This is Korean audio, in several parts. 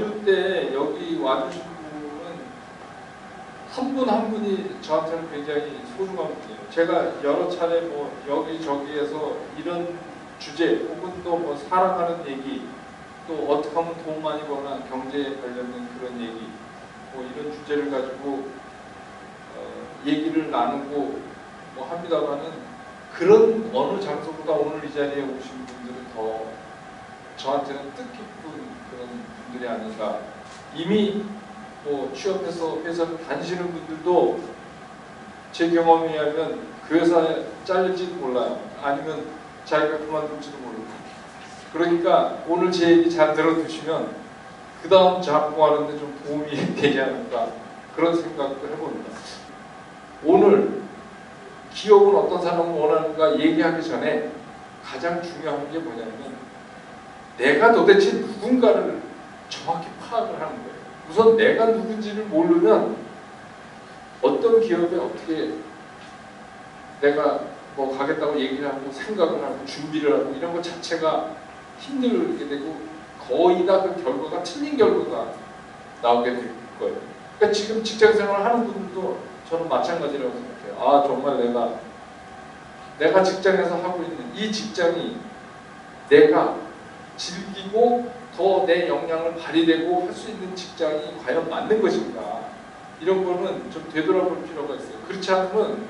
어느 때 여기 와주신 분은 한 분 한 분이 저한테는 굉장히 소중한 분이에요. 제가 여러 차례 뭐 여기저기에서 이런 주제 혹은 또 뭐 살아가는 얘기, 또 어떻게 하면 돈 많이 버나 경제에 관련된 그런 얘기, 뭐 이런 주제를 가지고 얘기를 나누고 뭐 합니다만은, 그런 어느 장소보다 오늘 이 자리에 오신 분들은 더 저한테는 뜻깊은 그런 분들이 아닌가. 이미 뭐 취업해서 회사를 다니시는 분들도 제 경험에 의하면 그 회사에 잘릴지도 몰라요. 아니면 자기가 그만둘지도 모르고. 그러니까 오늘 제 얘기 잘 들어두시면 그 다음 작고하는데 좀 도움이 되지 않을까, 그런 생각도 해봅니다. 오늘 기업은 어떤 사람을 원하는가 얘기하기 전에 가장 중요한 게 뭐냐면, 내가 도대체 누군가를 정확히 파악을 하는 거예요. 우선 내가 누군지를 모르면 어떤 기업에 어떻게 내가 뭐 가겠다고 얘기를 하고 생각을 하고 준비를 하고 이런 것 자체가 힘들게 되고, 거의 다 그 결과가 틀린 결과가 나오게 될 거예요. 그러니까 지금 직장생활을 하는 분들도 저는 마찬가지라고 생각해요. 아, 정말 내가 직장에서 하고 있는 이 직장이 내가 즐기고 더 내 역량을 발휘되고 할 수 있는 직장이 과연 맞는 것인가, 이런 거는 좀 되돌아볼 필요가 있어요. 그렇지 않으면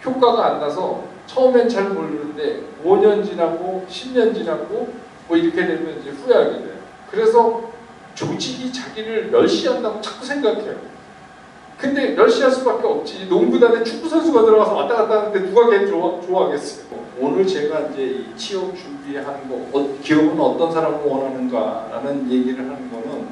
효과가 안 나서 처음엔 잘 모르는데 5년 지나고 10년 지나고 뭐 이렇게 되면 이제 후회하게 돼요. 그래서 조직이 자기를 멸시한다고 자꾸 생각해요. 근데 멸시할 수밖에 없지. 농구단에 축구 선수가 들어가서 왔다 갔다 하는데 누가 걔 좋아하겠어요. 오늘 제가 이제 이 취업 준비하는 거, 기업은 어떤 사람을 원하는가라는 얘기를 하는 거는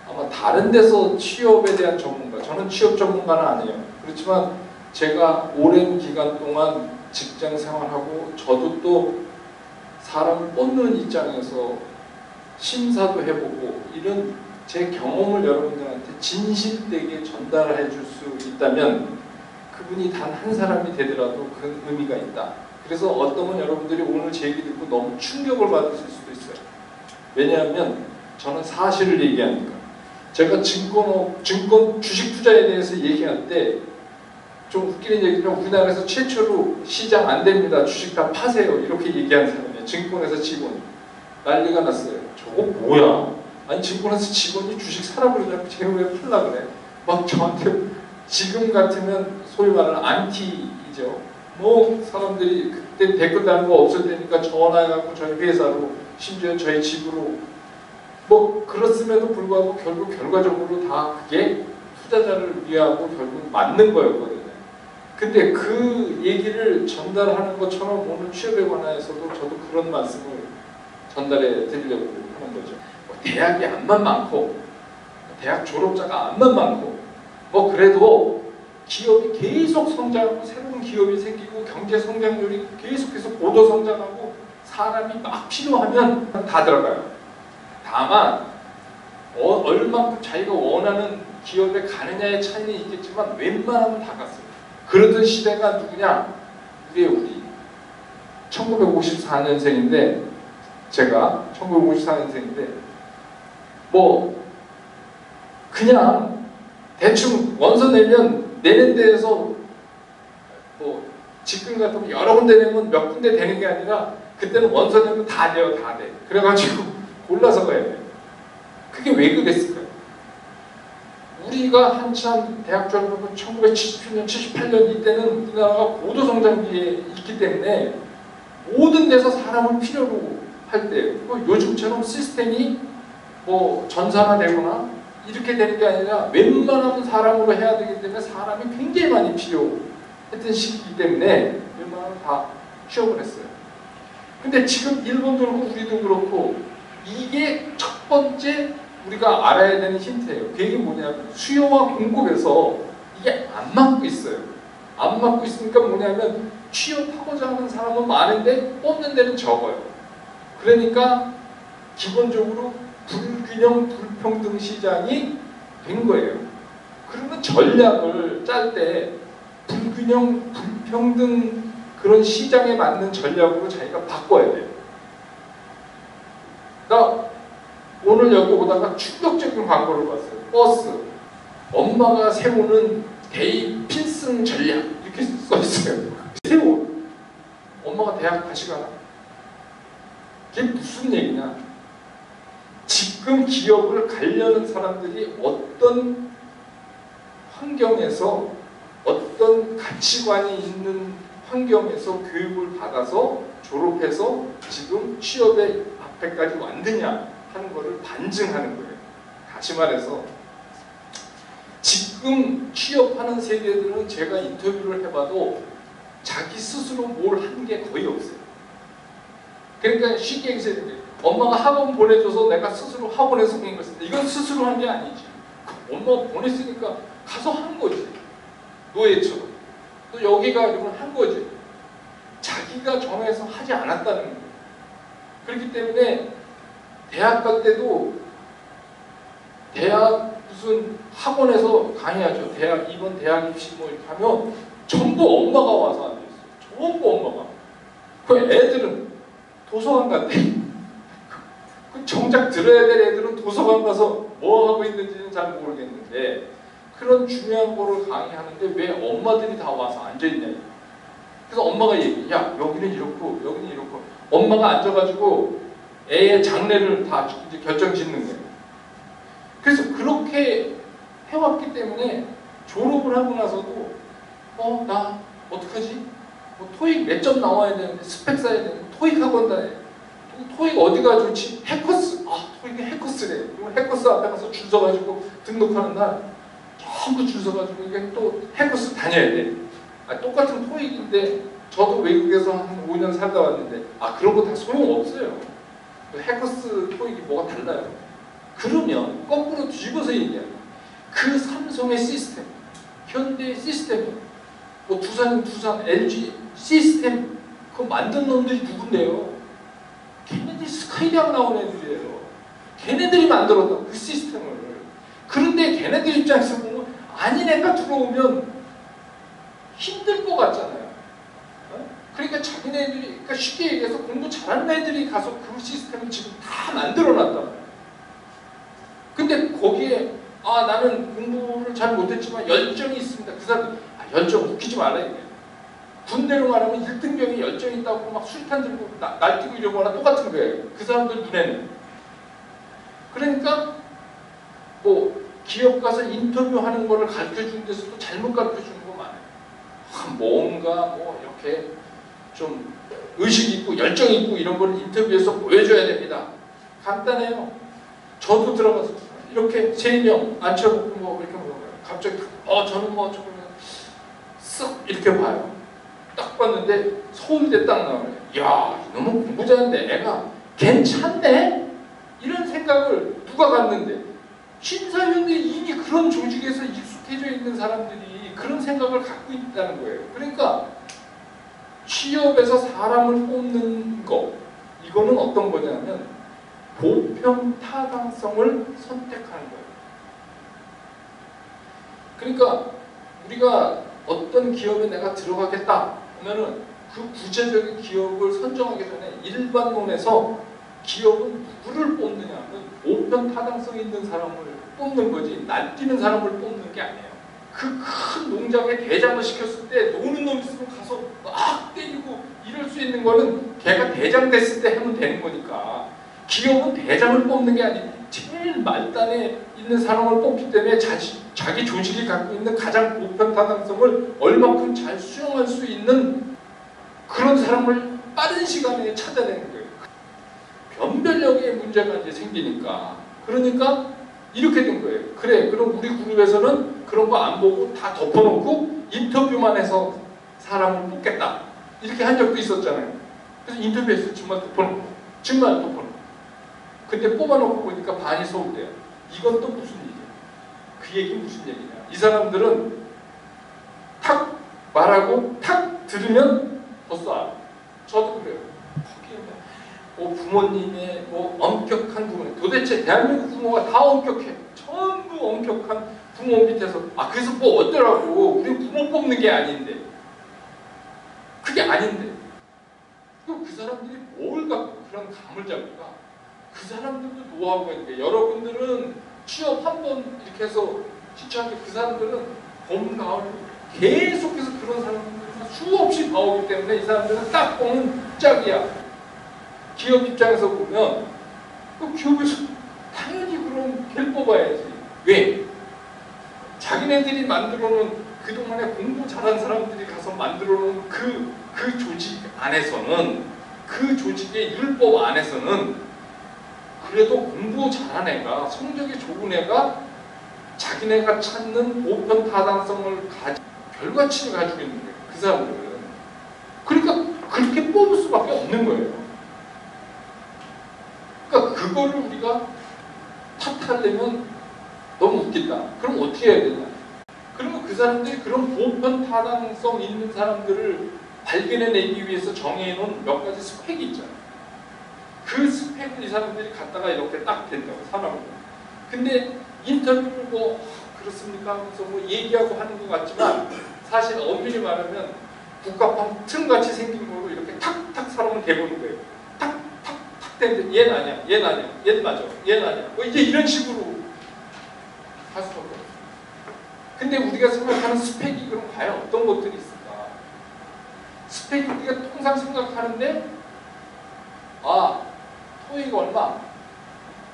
아마 다른 데서 취업에 대한 전문가, 저는 취업 전문가는 아니에요. 그렇지만 제가 오랜 기간 동안 직장 생활하고, 저도 또 사람을 뽑는 입장에서 심사도 해보고, 이런 제 경험을 여러분들한테 진실되게 전달해 줄 수 있다면 그분이 단 한 사람이 되더라도 그 의미가 있다. 그래서 어떠면 여러분들이 오늘 제 얘기 듣고 너무 충격을 받으실 수도 있어요. 왜냐하면 저는 사실을 얘기하니까. 제가 증권 주식 투자에 대해서 얘기할 때 좀 웃기는 얘기는, 우리나라에서 최초로 시장 안 됩니다, 주식 다 파세요, 이렇게 얘기하는 사람이에요. 증권에서 직원 난리가 났어요. 저거 뭐야? 아니, 증권에서 직원이 주식 사라 그러냐고, 제가 왜 팔라 그래? 막 저한테, 지금 같으면 소위 말하는 안티이죠. 뭐 사람들이 그때 댓글 다는 거 없을 때니까 전화해갖고 저희 회사로, 심지어 저희 집으로, 뭐 그렇음에도 불구하고 결국 결과적으로 다 그게 투자자를 위하고 결국 맞는 거였거든요. 근데 그 얘기를 전달하는 것처럼 오늘 취업에 관해서도 저도 그런 말씀을 전달해 드리려고 하는 거죠. 대학이 암만 많고, 대학 졸업자가 암만 많고, 뭐 그래도 기업이 계속 성장하고 새로운 기업이 생기고 경제 성장률이 계속해서 고도 성장하고 사람이 막 필요하면 다 들어가요. 다만 얼마큼 자기가 원하는 기업에 가느냐의 차이는 있겠지만 웬만하면 다 갔어요. 그러던 시대가 누구냐? 우리 1954년생인데, 제가 1954년생인데 뭐 그냥 대충 원서 내면 내는 데에서 뭐 직근 같으면 여러 군데 내면 몇 군데 되는 게 아니라, 그때는 원서 내면 다 돼요, 다 돼. 그래가지고 골라서 가야 돼요. 그게 왜 그랬을까요? 우리가 한참 대학 졸업하고 1977년, 78년 이때는 우리나라가 고도 성장기에 있기 때문에 모든 데서 사람을 필요로 할 때, 뭐 요즘처럼 시스템이 뭐 전산화되거나 이렇게 되는 게 아니라 웬만하면 사람으로 해야 되기 때문에 사람이 굉장히 많이 필요했던 시기이기 때문에 웬만하면 다 취업을 했어요. 근데 지금 일본도 그렇고 우리도 그렇고, 이게 첫 번째 우리가 알아야 되는 힌트예요. 그게 뭐냐면 수요와 공급에서 이게 안 맞고 있어요. 안 맞고 있으니까 뭐냐면 취업하고자 하는 사람은 많은데 뽑는 데는 적어요. 그러니까 기본적으로 불균형, 불평등 시장이 된 거예요. 그러면 전략을 짤 때 불균형, 불평등 그런 시장에 맞는 전략으로 자기가 바꿔야 돼요. 그러니까 오늘 여기 오다가 충격적인 광고를 봤어요. 버스. 엄마가 세우는 대입 필승 전략 이렇게 써 있어요. 세우. 엄마가 대학 다시 가나? 그게 무슨 얘기냐? 지금 기업을 가려는 사람들이 어떤 환경에서 어떤 가치관이 있는 환경에서 교육을 받아서 졸업해서 지금 취업의 앞에까지 왔느냐 하는 것을 반증하는 거예요. 다시 말해서 지금 취업하는 세대들은 제가 인터뷰를 해봐도 자기 스스로 뭘 한 게 거의 없어요. 그러니까 쉽게 얘기해서 엄마가 학원 보내줘서 내가 스스로 학원에서 공부했습니다. 이건 스스로 한 게 아니지. 엄마가 보냈으니까 가서 한 거지. 노예처럼. 또 여기 가지고 한 거지. 자기가 정해서 하지 않았다는 거예요. 그렇기 때문에 대학 갈 때도 대학 무슨 학원에서 강의하죠. 대학 이번 대학 입시 뭐 이렇게 하면 전부 엄마가 와서 앉아있어요. 전부 엄마가. 그 애들은 도서관 간대. 그 정작 들어야 될 애들은 도서관 가서 뭐 하고 있는지는 잘 모르겠는데 그런 중요한 거를 강의하는데 왜 엄마들이 다 와서 앉아있냐. 그래서 엄마가 얘기해. 야 여기는 이렇고 여기는 이렇고. 엄마가 앉아가지고 애의 장래를 다 이제 결정 짓는 거예요. 그래서 그렇게 해왔기 때문에 졸업을 하고 나서도 나 어떡하지? 뭐 토익 몇 점 나와야 되는데 스펙 쌓아야 되는데 토익 학원 다녀. 토익 어디가 좋지? 해커스. 토익이 해커스래. 해커스 앞에 가서 줄 서가지고 등록하는 날 전부 줄 서가지고 이게 또 해커스 다녀야 돼. 똑같은 토익인데 저도 외국에서 한 5년 살다 왔는데 그런 거 다 소용없어요. 해커스 토익이 뭐가 달라요. 그러면 거꾸로 뒤집어서 얘기하면 그 삼성의 시스템, 현대의 시스템, 뭐 두산, LG 시스템 그거 만든 놈들이 누군데요? 걔네들이 스카이대학 나온 애들이에요. 걔네들이 만들었다 그 시스템을. 그런데 걔네들 입장에서 보면 아닌 애가 들어오면 힘들 것 같잖아요. 그러니까 자기네들이 그러니까 쉽게 얘기해서 공부 잘하는 애들이 가서 그 시스템을 지금 다 만들어놨단 말이에요. 근데 거기에 나는 공부를 잘 못했지만 열정이 있습니다. 그 사람들 열정 웃기지 말아야 돼. 군대로 말하면 1등병이 열정이 있다고 막 술탄 들고 날뛰고 이러고 하나 똑같은 거예요. 그 사람들 눈에는. 그러니까 뭐 기업 가서 인터뷰하는 거를 가르쳐주는 데서도 잘못 가르쳐주는 거 많아요. 뭔가 뭐 이렇게 좀 의식 있고 열정 있고 이런 걸 인터뷰에서 보여줘야 됩니다. 간단해요. 저도 들어가서 이렇게 3명 앉혀놓고 뭐 이렇게 물어봐요. 갑자기 저는 뭐 조금 쓱 이렇게 봐요. 딱 봤는데 서울대 딱 나와요. 야 이놈은 공부 잘하는데 애가 괜찮네? 이런 생각을 누가 갖는데 심사위원들이 이미 그런 조직에서 익숙해져 있는 사람들이 그런 생각을 갖고 있다는 거예요. 그러니까 취업에서 사람을 뽑는 거 이거는 어떤 거냐면 보편 타당성을 선택하는 거예요. 그러니까 우리가 어떤 기업에 내가 들어가겠다 하면은 그 구체적인 기업을 선정하기 전에 일반론에서 기업은 누구를 뽑느냐 하면 보편 타당성 있는 사람을 뽑는 거지 날뛰는 사람을 뽑는 게 아니에요. 그 큰 농장에 대장을 시켰을 때 노는 놈 있으면 가서 막 때리고 이럴 수 있는 거는 걔가 대장 됐을 때 하면 되는 거니까 기업은 대장을 뽑는 게 아니고 제일 말단에 있는 사람을 뽑기 때문에 자기 조직이 갖고 있는 가장 보편 타당성을 얼마큼 잘 수용할 수 있는 그런 사람을 빠른 시간에 찾아내는 거예요. 변별력의 문제가 이제 생기니까 그러니까 이렇게 된 거예요. 그래 그럼 우리 그룹에서는 그런 거 안 보고 다 덮어놓고 인터뷰만 해서 사람을 뽑겠다 이렇게 한 적도 있었잖아요. 그래서 인터뷰에서 정말 덮어놓고 근데 뽑아놓고 보니까 반이 서울대야. 이건 또 무슨 얘기야? 그 얘기 무슨 얘기냐? 이 사람들은 탁 말하고 탁 들으면 벌써 알아. 저도 그래요. 거기에 부모님의 엄격한 부모, 도대체 대한민국 부모가 다 엄격해. 전부 엄격한 부모 밑에서 그래서 뭐 어쩌라고 우리 부모 뽑는 게 아닌데 그게 아닌데 그 사람들이 뭘 갖고 그런 감을 잡을까? 그 사람들도 노하우가 있는 게 여러분들은 취업 한 번 이렇게 해서 신청하는데 그 사람들은 봄, 가을 계속해서 그런 사람들이 수없이 나오기 때문에 이 사람들은 딱 보면 짝이야. 기업 입장에서 보면 그 기업에서 당연히 그럼 걔를 뽑아야지. 왜? 자기네들이 만들어놓은 그동안에 공부 잘한 사람들이 가서 만들어놓은 그 조직 안에서는 그 조직의 율법 안에서는 그래도 공부 잘한 애가 성적이 좋은 애가 자기네가 찾는 보편 타당성을 가진 결과치를 가지고 있는 거예요. 그 사람들은. 그러니까 그렇게 뽑을 수밖에 없는 거예요. 그러니까 그거를 우리가 탓하려면 너무 웃긴다. 그럼 어떻게 해야 되냐? 그러면 그 사람들이 그런 보편 타당성 있는 사람들을 발견해내기 위해서 정해놓은 몇 가지 스펙이 있잖아요. 그 스펙을 이 사람들이 갖다가 이렇게 딱 된다고 사람으로. 근데 인터뷰를 뭐 그렇습니까 하면서 뭐 얘기하고 하는 것 같지만 사실 엄밀히 말하면 국가판 틈같이 생긴 거로 이렇게 탁탁 사람을 대보는 거예요. 탁탁탁 되는데 얘는 아니야, 얘는 아니야, 얘는 맞아, 얘는 아니야. 뭐 이제 이런 식으로 할 수가 없어요. 근데 우리가 생각하는 스펙이 그럼 과연 어떤 것들이 있을까? 스펙이 우리가 통상 생각하는데 토익 얼마,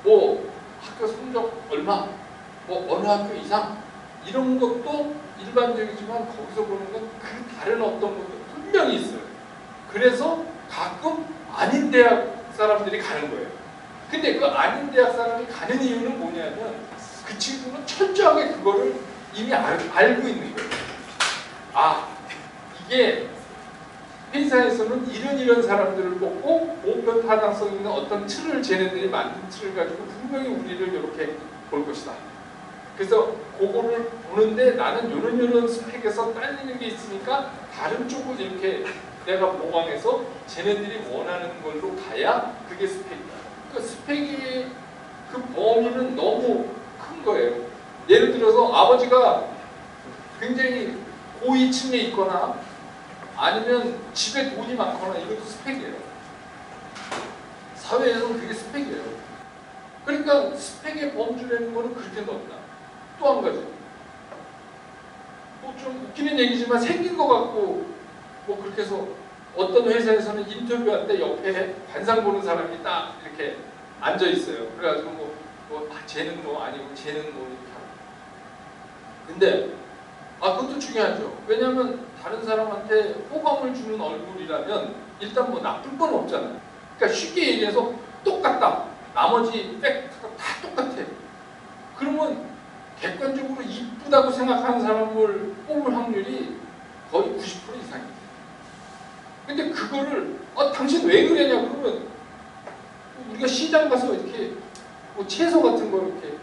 뭐 학교 성적 얼마, 뭐 어느 학교 이상 이런 것도 일반적이지만 거기서 보는 건 그 다른 어떤 것도 분명히 있어요. 그래서 가끔 아닌 대학 사람들이 가는 거예요. 근데 그 아닌 대학 사람이 가는 이유는 뭐냐면 그 친구는 철저하게 그거를 이미 알고 있는 거예요. 이게 회사에서는 이런 사람들을 뽑고 보편 타당성 있는 어떤 틀을 쟤네들이 만든 틀을 가지고 분명히 우리를 이렇게 볼 것이다. 그래서 그거를 보는데 나는 요런 스펙에서 딸리는 게 있으니까 다른 쪽을 이렇게 내가 모방해서 쟤네들이 원하는 걸로 가야 그게 스펙이다. 그러니까 스펙의 그 범위는 너무 큰 거예요. 예를 들어서 아버지가 굉장히 고위층에 있거나 아니면 집에 돈이 많거나 이것도 스펙이에요. 사회에서는 그게 스펙이에요. 그러니까 스펙의 범주라는 거는 그렇게 넓다. 또 한 가지, 뭐 좀 웃기는 얘기지만 생긴 것 같고 뭐 그렇게 해서 어떤 회사에서는 인터뷰할 때 옆에 관상 보는 사람이 딱 이렇게 앉아 있어요. 그래가지고 쟤는 뭐 아니고 쟤는 뭐 이렇게 하고. 근데 그것도 중요하죠. 왜냐하면 다른 사람한테 호감을 주는 얼굴이라면 일단 뭐 나쁠 건 없잖아요. 그러니까 쉽게 얘기해서 똑같다. 나머지 팩트가 다 똑같아. 그러면 객관적으로 이쁘다고 생각하는 사람을 뽑을 확률이 거의 90% 이상입니다. 근데 그거를 당신 왜 그러냐 그러면 우리가 시장 가서 이렇게 뭐 채소 같은 거 이렇게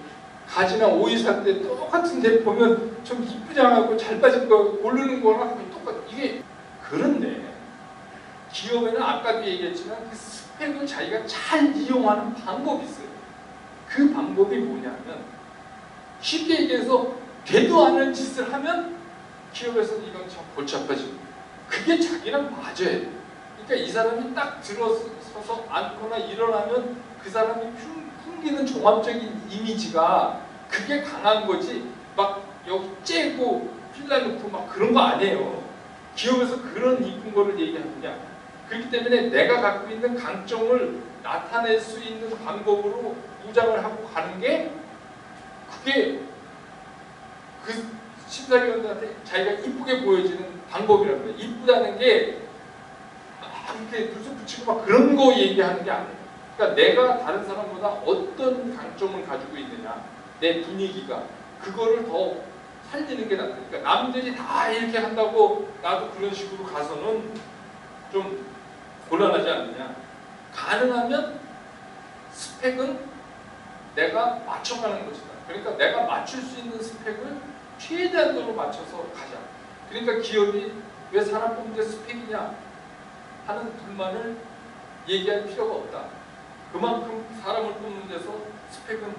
가지나 오이 살 때 똑같은 데 보면 좀 이쁘지 않고 잘 빠진 거 고르는 거랑 똑같아. 이게 그런데 기업에는 아까도 얘기했지만 그 스펙을 자기가 잘 이용하는 방법이 있어요. 그 방법이 뭐냐면 쉽게 얘기해서 되도 않은 짓을 하면 기업에서는 이건 참 골치 아파지고 그게 자기랑 맞아야 돼. 그러니까 이 사람이 딱 들어서서 앉거나 일어나면 그 사람이 풍기는 종합적인 이미지가 그게 강한 거지 막 여기 째고 필라 놓고 막 그런 거 아니에요. 기업에서 그런 이쁜 거를 얘기하느냐. 그렇기 때문에 내가 갖고 있는 강점을 나타낼 수 있는 방법으로 무장을 하고 가는 게 그게 그 심사위원들한테 자기가 이쁘게 보여지는 방법이라는 거예요. 이쁘다는 게 이렇게 눈썹 붙이고 막 그런 거 얘기하는 게 아니에요. 그러니까 내가 다른 사람보다 어떤 강점을 가지고 있느냐, 내 분위기가 그거를 더 살리는 게 낫다. 그러니까 남들이 다 이렇게 한다고 나도 그런 식으로 가서는 좀 곤란하지 않느냐. 가능하면 스펙은 내가 맞춰가는 것이다. 그러니까 내가 맞출 수 있는 스펙을 최대한으로 맞춰서 가자. 그러니까 기업이 왜 사람 뽑는데 스펙이냐 하는 불만을 얘기할 필요가 없다. 그만큼 사람을 뽑는 데서 스펙은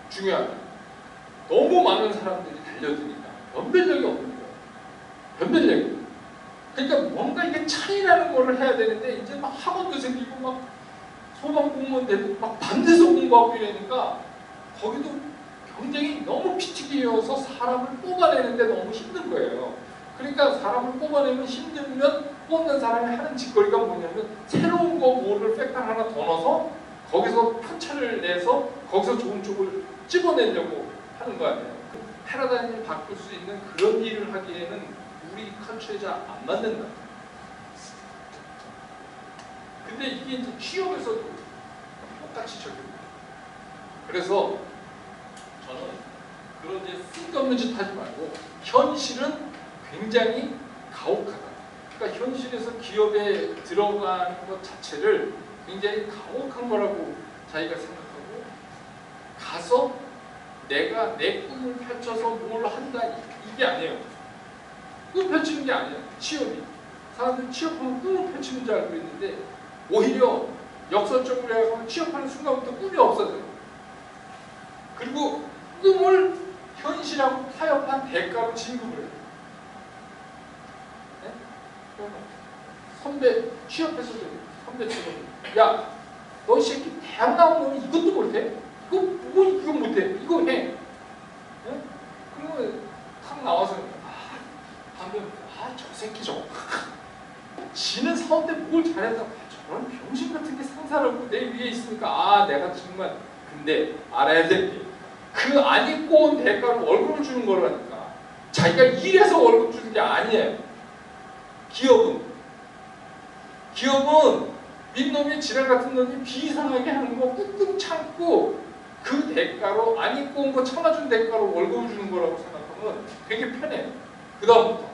중요하다. 너무 많은 사람들이 달려드니까 변별력이 없는 거예요. 변별력이. 그러니까 뭔가 이게 차이나는 거를 해야 되는데 이제 막 학원도 생기고 막 소방 공무원 돼도 막 밤새서 공부하고 이러니까 거기도 경쟁이 너무 피튀기여서 사람을 뽑아내는데 너무 힘든 거예요. 그러니까 사람을 뽑아내면 힘들면 뽑는 사람이 하는 짓거리가 뭐냐면 새로운 거 뭐를 팩터 하나 더 넣어서 거기서 편차를 내서 거기서 좋은 쪽을 집어내려고 하는 거 아니에요. 패러다임을 바꿀 수 있는 그런 일을 하기에는 우리 컨트롤에 잘 안 맞는다. 근데 이게 이제 취업에서도 똑같이 적용돼요. 그래서 저는 그런 이제 쓸데없는 짓 하지 말고 현실은 굉장히 가혹하다. 그러니까 현실에서 기업에 들어가는 것 자체를 굉장히 가혹한 거라고 자기가 생각하고 가서 내가 내 꿈을 펼쳐서 뭘 한다 이게 아니에요. 꿈 펼치는 게 아니에요. 취업이. 사람들이 취업하면 꿈을 펼치는 줄 알고 있는데 오히려 역설적으로 해서 취업하는 순간부터 꿈이 없어져요. 그리고 꿈을 현실하고 타협한 대가로 진급을 해요. 네? 선배 취업해서도 선배처럼 야, 너 이 새끼 대학 나온 놈이 이것도 못해? 이거 못해? 이거 해? 네? 그러면 탁 나와서 저 새끼 저거 지는 사원때 뭘 잘했다고 저런 병신 같은 게 상사라고 내 위에 있으니까 내가 정말 근데 알아야 될 게 그 안 입고 온 대가로 월급을 주는 거라니까. 자기가 일해서 월급 주는 게 아니에요. 기업은 윗놈이 지랄 같은 놈이 비이상하게 하는 거 꾹꾹 참고 그 대가로 안 입고 온 거 참아준 대가로 월급을 주는 거라고 생각하면 되게 편해요. 그 다음부터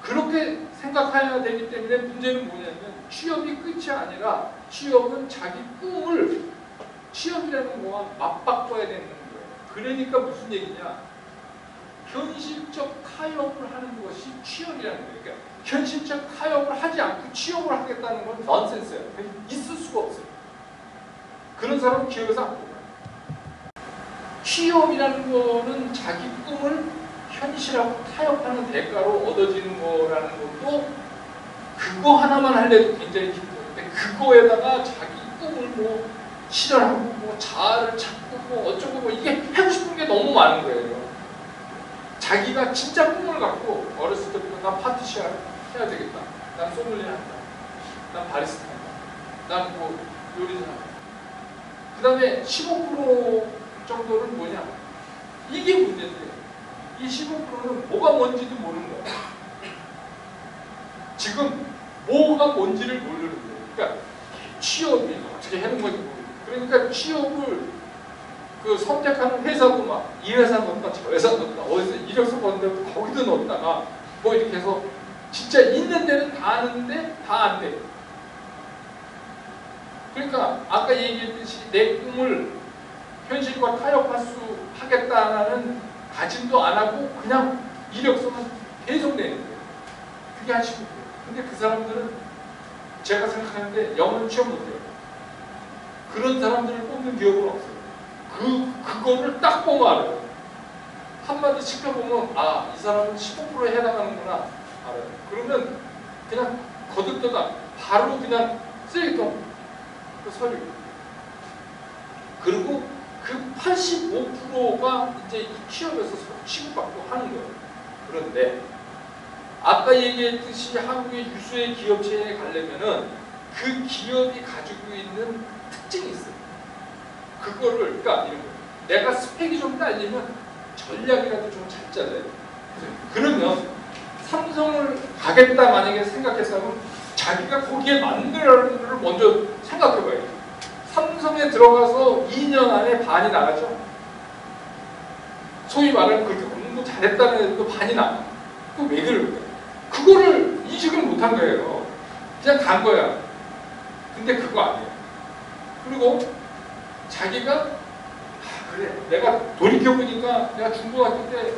그렇게 생각해야 되기 때문에 문제는 뭐냐면 취업이 끝이 아니라 취업은 자기 꿈을 취업이라는 거와 맞바꿔야 되는 거예요. 그러니까 무슨 얘기냐? 현실적 타협을 하는 것이 취업이라는 거예요. 그러니까 현실적 타협을 하지 않고 취업을 하겠다는 건 넌센스예요. 있을 수가 없어요. 그런 사람은 기업에서 안 뽑아요. 취업이라는 거는 자기 꿈을 현실하고 타협하는 대가로 얻어지는 거라는 것도 그거 하나만 하려도 굉장히 힘든데 그거에다가 자기 꿈을 뭐 실현하고 뭐 자아를 찾고 뭐 어쩌고 뭐 이게 하고 싶은 게 너무 많은 거예요. 자기가 진짜 꿈을 갖고 어렸을 때부터 난 파티시아 해야 되겠다. 난 소믈리에 한다. 난 바리스타 한다. 난 뭐 요리사 한다. 그 다음에 15% 정도는 뭐냐? 이게 문제인데 이 15%는 뭐가 뭔지도 모르는 거야. 지금 뭐가 뭔지를 모르는 거예요. 그러니까 취업이 어떻게 하는 건지 모르고 그러니까 취업을 그 선택하는 회사도 막 이 회사 넣었다 저 회사 넣었다 어디서 이력서 보는데 거기도 넣었다가 뭐 이렇게 해서 진짜 있는 데는 다 아는데 다 안 돼. 그러니까 아까 얘기했듯이 내 꿈을 현실과 타협할 수 하겠다는 다짐도 안 하고 그냥 이력서만 계속 내는 거예요. 그게 한 15%. 근데 그 사람들은 제가 생각하는데 영어는 취업 못해요. 그런 사람들을 뽑는 기업은 없어요. 그거를 딱 보면 알아요. 한마디 시켜보면 이 사람은 15%에 해당하는구나 알아요. 그러면 그냥 거듭떠다 바로 그냥 쓰레기통 그 서류. 그리고 그 85%가 이제 취업에서 취급받고 하는 거예요. 그런데 아까 얘기했듯이 한국의 유수의 기업체에 가려면은 그 기업이 가지고 있는 특징이 있어요. 그거를 그러니까 이런 거예요. 내가 스펙이 좀 딸리면 전략이라도 좀 잘 짜져요. 그러면 삼성을 가겠다 만약에 생각했다면 자기가 거기에 맞는 걸 먼저 생각해봐요. 삼성에 들어가서 2년 안에 반이 나가죠. 소위 말하면 그렇게 공부 잘했다는 애들도 반이 나가. 그거 왜 그럴까요? 그거를 인식을 못한 거예요. 그냥 간 거야. 근데 그거 아니에요. 그리고 자기가 그래 내가 돌이켜보니까 내가 중고등학교 때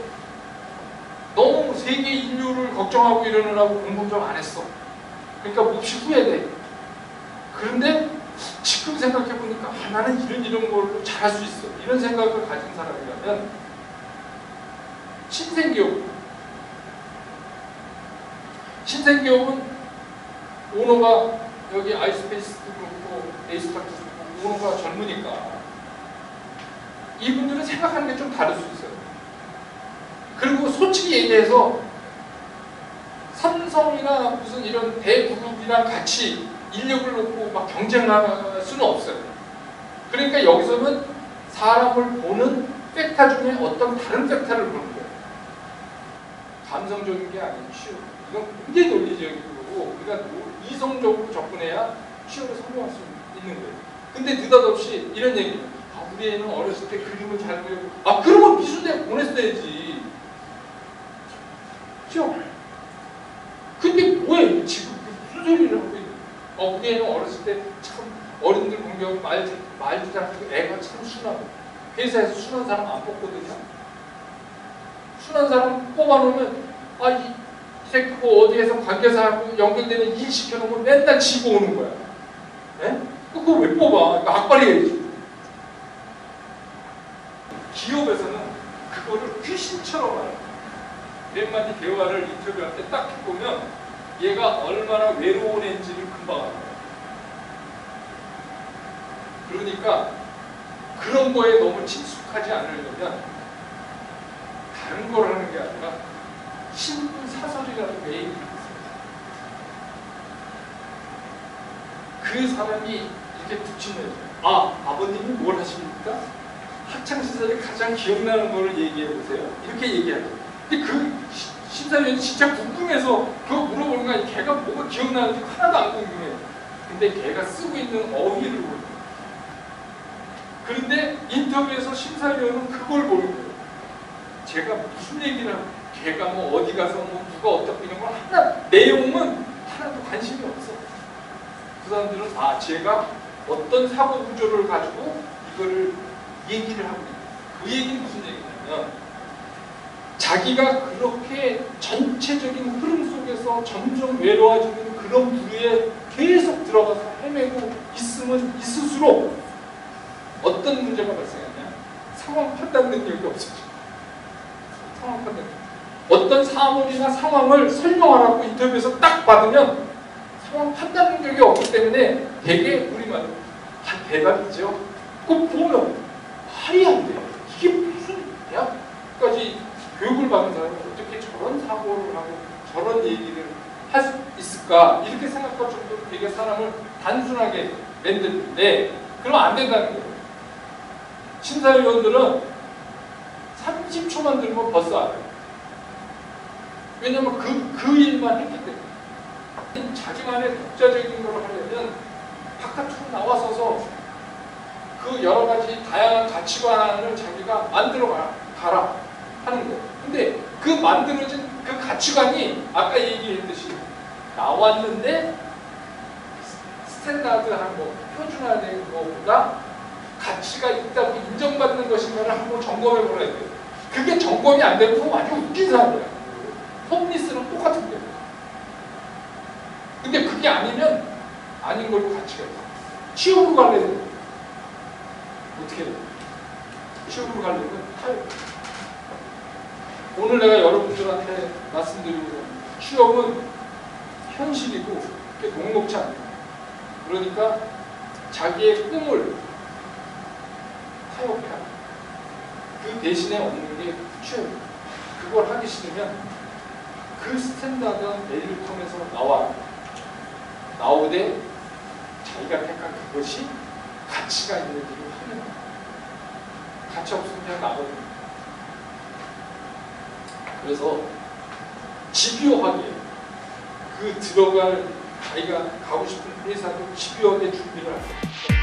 너무 세계 인류를 걱정하고 이러느라고 공부 좀 안 했어. 그러니까 몹시 후회돼. 그런데 지금 생각해보니까 나는 이런 걸로 잘할 수 있어. 이런 생각을 가진 사람이라면 신생기업은 오너가 여기 아이스페이스도 그렇고 에이스파크도 그렇고 오너가 젊으니까 이분들은 생각하는 게 좀 다를 수 있어요. 그리고 솔직히 얘기해서 삼성이나 무슨 이런 대그룹이랑 같이 인력을 놓고 막 경쟁할 수는 없어요. 그러니까 여기서는 사람을 보는 팩터 중에 어떤 다른 팩터를 보는 거예요. 감성적인 게 아닌 취업. 이건 굉장히 논리적인 거고, 우리가 이성적으로 접근해야 취업을 성공할 수 있는 거예요. 근데 느닷없이 이런 얘기예요. 우리 애는 어렸을 때 그림을 잘 그리고, 그러면 미술대에 보냈어야지. 그죠? 근데 뭐야, 지금 무슨 소리를 하고 있는 거야? 우리 애는 어렸을 때 참 어른들 공격 말도 잘하고 애가 참 순하고, 회사에서 순한 사람 안 뽑거든요. 순한 사람 뽑아놓으면 이 새끼 어디에서 관계사하고 연결되는 일 시켜놓으면 맨날 지고 오는 거야. 예? 그거 왜 뽑아? 악발이야지. 기업에서는 그거를 귀신처럼 하는 거야. 몇 마디 대화를 인터뷰할 때 딱 보면 얘가 얼마나 외로운 애인지를 금방 알아요. 그러니까 그런 거에 너무 친숙하지 않으려면 다른 걸 하는 게 아니라 신분 사설이라는 매일 있어요. 그 사람이 이렇게 붙이면 아버님이 뭘 하십니까? 학창시절에 가장 기억나는 거를 얘기해보세요. 이렇게 얘기하죠. 근데 그 심사위원이 진짜 궁금해서 그거 물어보는 거야. 걔가 뭐가 기억나는지 하나도 안 궁금해. 근데 걔가 쓰고 있는 어휘를 보는 거야. 그런데 인터뷰에서 심사위원은 그걸 보는 거예요. 제가 무슨 얘기를 하고 걔가 뭐 어디 가서 뭐 누가 어떻게 이런 걸 내용은 하나도 관심이 없어. 그 사람들은 제가 어떤 사고 구조를 가지고 이거를 얘기를 하고 있는 거예요. 그 얘기는 무슨 얘기냐면 자기가 그렇게 전체적인 흐름 속에서 점점 외로워지는 그런 부류에 계속 들어가서 헤매고 있으면 있을수록 어떤 문제가 발생하냐? 상황 판단 능력이 없어져. 상황 판단 능력. 어떤 사물이나 상황을 설명하라고 인터뷰에서 딱 받으면 상황 판단 능력이 없기 때문에 되게 우리말로 대답이죠. 그거 보면 말이 안 돼요. 이게 무슨 대학까지 교육을 받은 사람이 어떻게 저런 사고를 하고 저런 얘기를 할 수 있을까? 이렇게 생각할 정도로 되게 사람을 단순하게 만드는데 그러면 안 된다는 거예요. 심사위원들은 30초만 들면 벌써 알아요. 왜냐면 그 일만 했기 때문에. 자기만의 독자적인 걸 하려면 바깥으로 나와서서 그 여러 가지 다양한 가치관을 자기가 만들어 가라 하는 거예요. 근데 그 만들어진 그 가치관이 아까 얘기했듯이 나왔는데 스탠다드한 거, 표준화된 것보다 가치가 있다고 인정받는 것인가를 한번 점검해 보라 해요. 그게 점검이 안 되면 완전 웃긴 사람이야. 홈리스랑 똑같은 거예요. 근데 그게 아니면 아닌 걸로 가치가 있어. 취업으로 가려면 어떻게 해요? 취업으로 가려면 타협. 오늘 내가 여러분들한테 말씀드리고 취업은 현실이고 그게 녹록지 않아요. 그러니까 자기의 꿈을 타협해야 돼. 그 대신에 없는 게 취업이에요. 그걸 하기 싫으면 그 스탠다드한 밸류텀에서 나오되 자기가 택한 그것이 가치가 있는지를 확인해요. 가치 없으면 그냥 나거든요. 그래서 집요하게 그 들어갈 자기가 가고 싶은 회사도 집요하게 준비를 하세요.